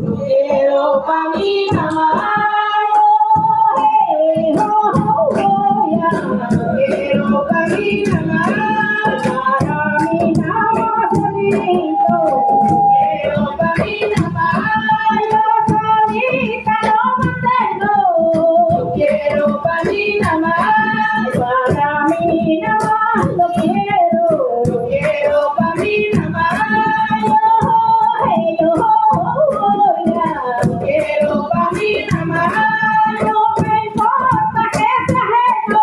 lo quiero pa' mí nada más. Lo quiero pa' mí nada más. Para mí nada más solito. Lo quiero pa' mí nada más. Yo solita lo mantengo. Lo quiero pa' mí nada más. Para mí nada más lo quiero. Lo quiero pa' mí nada más. Lo quiero pa' mí nada más. No me importa que sea ajeno.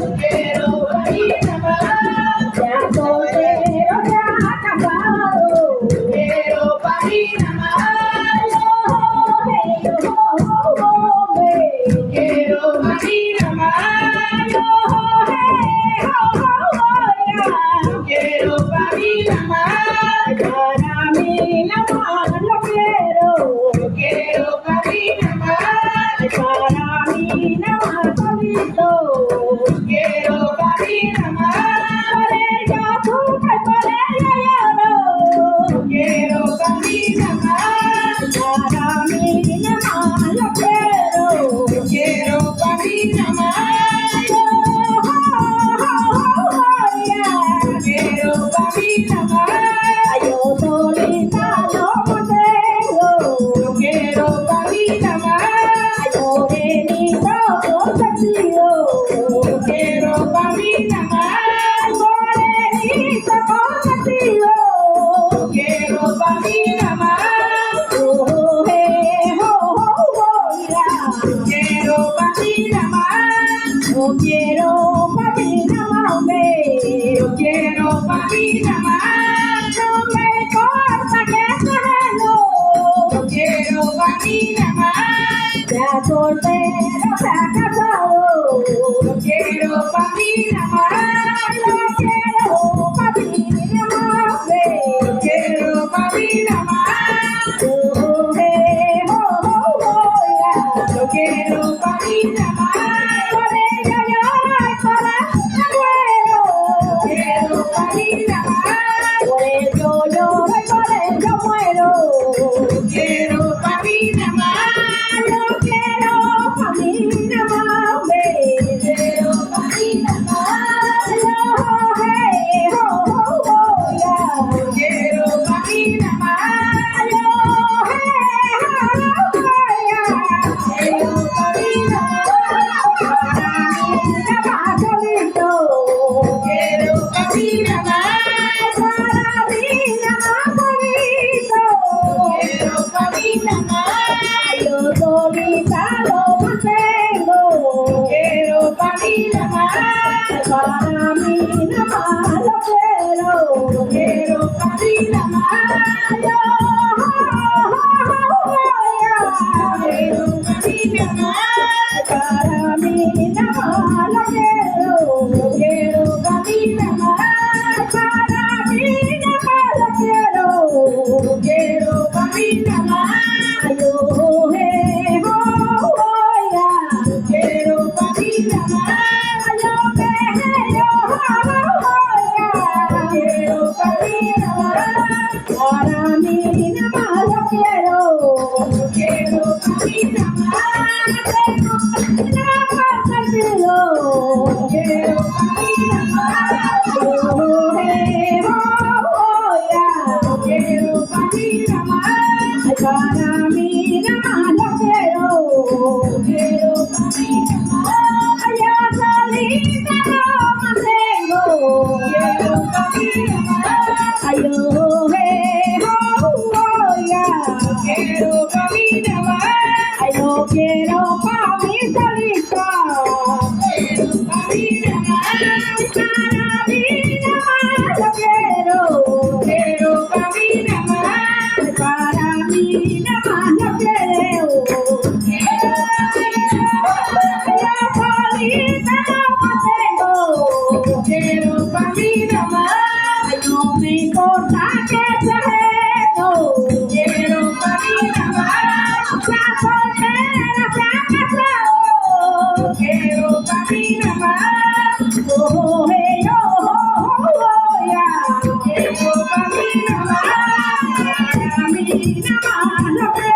Lo quiero pa' mí nada más. Ya soltero, ya casado. Lo quiero pa' mí nada más. Lo quiero pa' mí nada más. Lo quiero pa' mí nada más. Para mí nada más lo quiero. Lo quiero pa' mí nada más. Para mí nada más solito. Lo quiero pa' mí nada más. Por ella sufro y por ella lloro. Lo quiero pa' mí nada más. Para mí nada más lo quiero. Lo quiero pa' mí nada más. Lo quiero pa' mí nada más. Yo solita lo mantengo. Lo quiero pa' mí nada más. Morenito consentido. Lo quiero pa' mí nada más. Morenito consentido. Lo quiero pa' mí nada más. Lo quiero pa' mí nada más. Lo quiero pa' mí nada más. Lo quiero pa' mí nada más. No me importa que sea ajeno. Lo quiero pa' mí nada más. Ya soltero, ya casado. Lo quiero pa' mí nada más. Lo quiero pa' mí nada más. Lo quiero pa' mí nada más. Lo quiero pa' mí nada más. Por ella lloro y por ella muero. Lo quiero pa' mí nada más. Por ello lloro y por ello muero. Lo quiero pa' mí nada más. Lo quiero pa' mí nada más. Lo quiero pa' mí nada más. Lo quiero pa' mí nada más. Quiero pa' mí nada más. Para mí nada más solito. Quiero pa' mí nada más. Para mí nada más solito. Quiero pa' mí nada más. Yo solita lo mantengo. Quiero pa' mí nada más. Para mí nada más lo quiero. Quiero pa' mí nada más. Quiero pa' mí nada más. Para mí nada más lo quiero. Quiero pa' mí nada más. Para mí nada más lo quiero. Quiero pa' mí nada más. Quiero pa' mí nada más. Quiero pa' mí nada más. Para mí nada más lo quiero. Quiero pa' mí nada más. Nada más sentido. Quiero pa' mí nada más. Quiero pa' mí nada más. Para mí nada más lo quiero. Quiero pa' mí nada más. Yo solita lo mantengo. Quiero pa' mí nada más. Quiero pa' mí nada más. Lo quiero pa' mí solita. Quiero pa' mí nada más. Para mí nada más lo quiero. Quiero pa' mí nada más. Para mí nada más lo quiero. Yo solita lo mantengo. Quiero pa' mí nada más. No me importa que sea ajeno. Quiero pa' mí nada más. Ya soltera, ya casado. Quiero pa' mí nada más. Quiero pa' mí nada más. Para mí nada más lo quiero.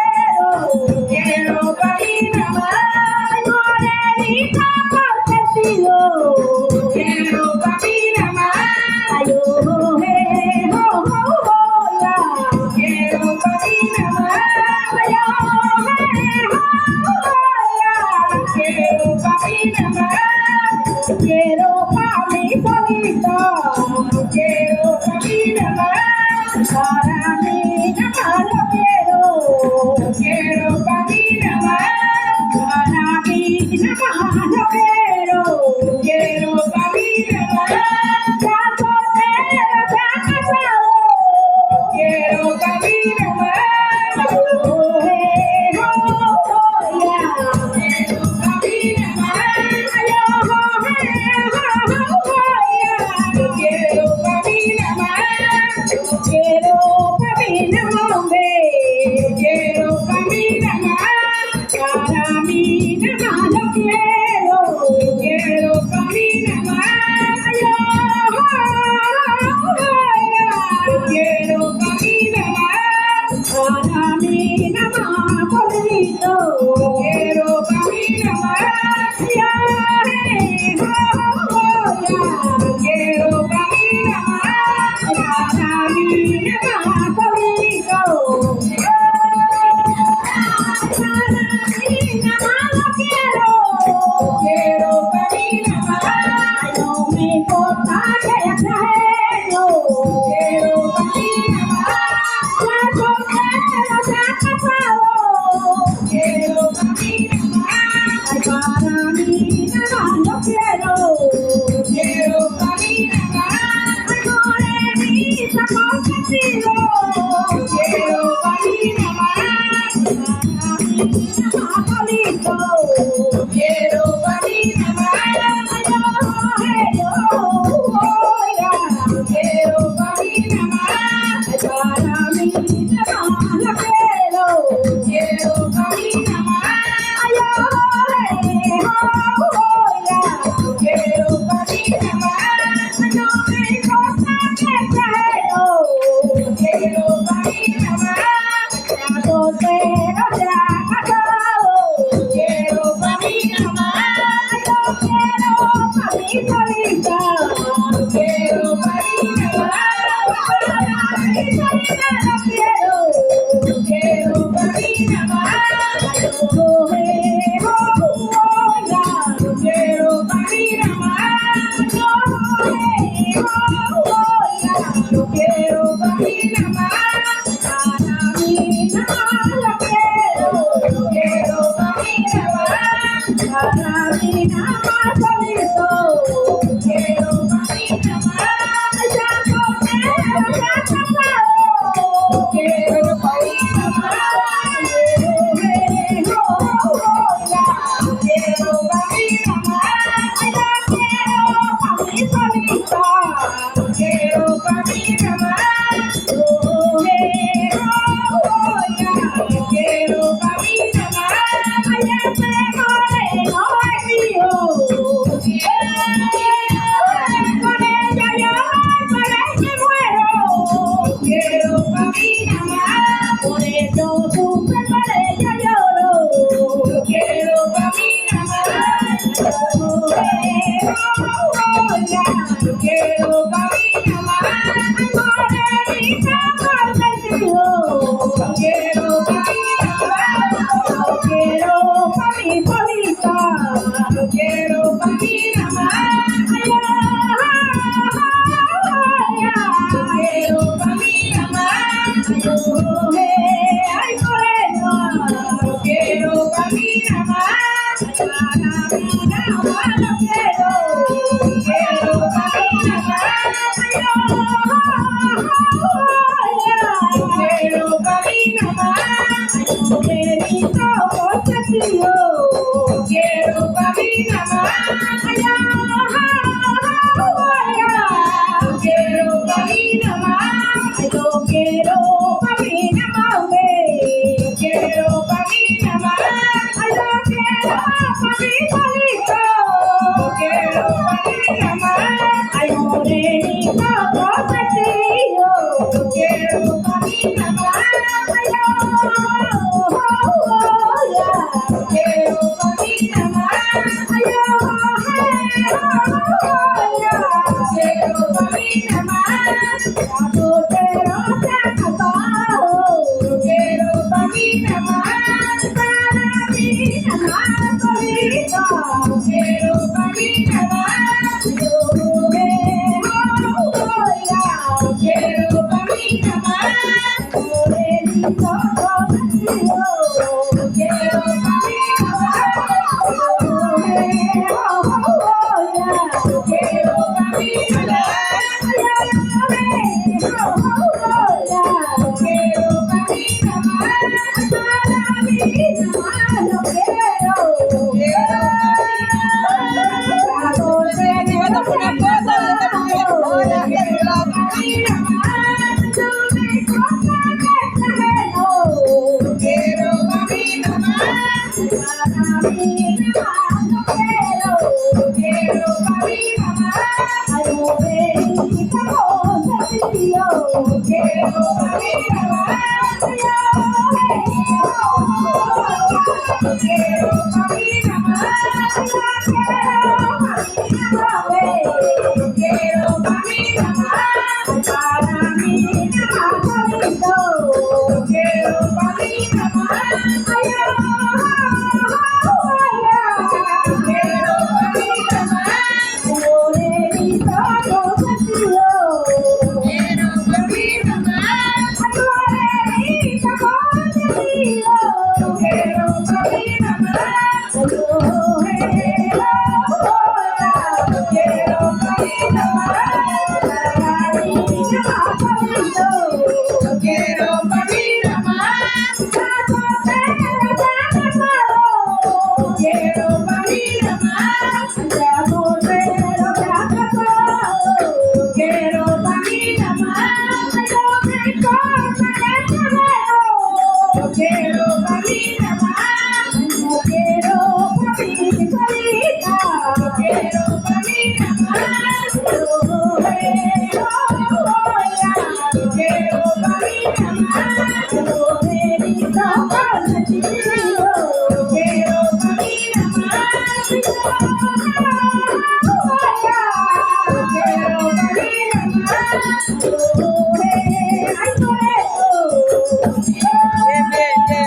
soltero se ha casado. Quiero pa' mi mamá, yo quiero pa' mi solita. Quiero pa' mi mamá, para mi solita no quiero. Quiero pa' mi mamá, yo quiero pa' mi mamá, yo quiero pa' mi mamá. quiero caminar, quiero caminar,